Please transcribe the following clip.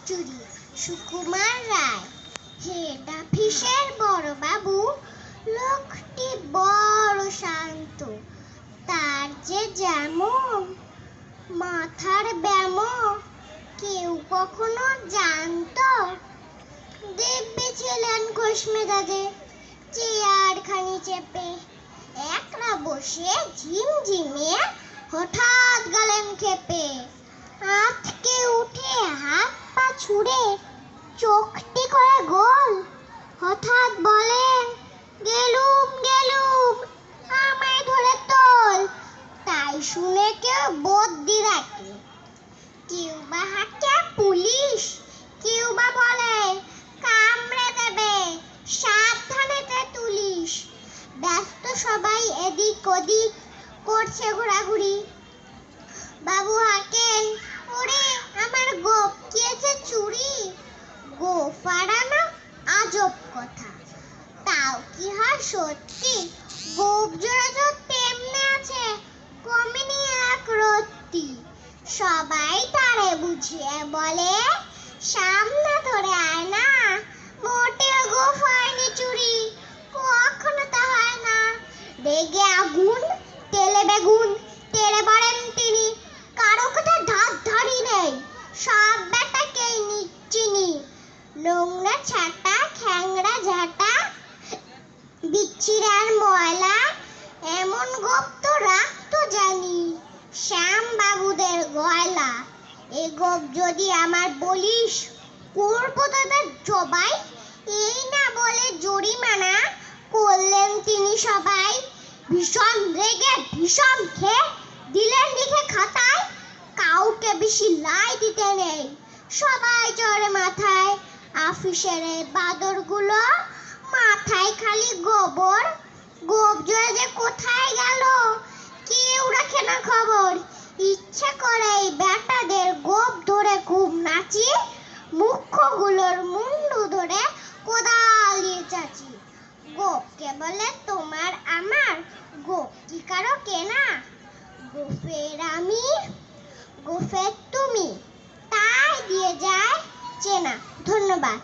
চুরি সুকুমার রায়। হেড অফিসের বড় বাবু লোকটি বড় শান্ত, তার যে যেমন মাথার ব্যামো কেউ কখনো জানতো। দিব্যি ছিলেন খোশ মেজাজে, চেয়ার খানি চেপে একলা বসে ঝিমঝিমিয়ে হঠাৎ গেলেন খেপে। আঁতকে উঠে হাত পা ছুড়ে চোখটি করে গোল, হঠাৎ বলেন, গেলুম গেলুম আমায় ধরে তোল। তাই শুনে কেউ বদ্যি রাখে, কেউ বা হাঁকে পুলিশ, কেউ বা বলে কামড়ে দেবে সাবধানেতে তুলিস। ব্যস্ত সবাই এদিক ওদিক করছে ঘোরাঘুরি। বাবু হাঁকেন, ওরে আমার গোপ গিয়েছে চুরি। গোপ হারানো আজব কথা, তাও কি হয় সত্যি? গোপ জোড়া তেমনি আছে, কমেনি এক রত্তি। সবাই তারে বুঝিয়ে বলে, সামনে ধরে আয় না, মোটেও গোপ হয়নি চুরি, কখনো তা হয় না। রেগে আগুন তেলে বেগুন তেড়ে পড়েন তিনি, কারো কথা ধার ধারি নেই, সব বেটাকেই চিনি। নোংরা ছাটা খ্যাংরা ঝাঁটা বিচ্ছিরার ময়লা, এমন গোপ তো রাখতো জানি শ্যাম বাবুদের গয়লা। এ গোপ যদি আমার বলিস, করবো তোদের জবাই। এই না বলে জরিমানা করলেন তিনি সবাই। ভীষণ রেগে ভীষণ খেয়ে দিলেন লিখে খাতায়, কাউকে বেশি লাই দিতে নেই, সবাই চড়ে মাথায়। অফিসের বাদরগুলো মাথায় খালি গোবর, গোপ জোড়া যে কোথায় গেল কেউ রাখে না খবর। ইচ্ছে করে বেটাদের গোপ ধরে খুব নাচি, মুখ্যগুলোর মুন্ডু ধরে কোদাল দিয়ে চাচি। গোপকে বলে তোমার আমার, গোপ কি কারো কেনা? গোফের আমি গোফের তুমি, তাই দিয়ে যায় চেনা। ধন্যবাদ।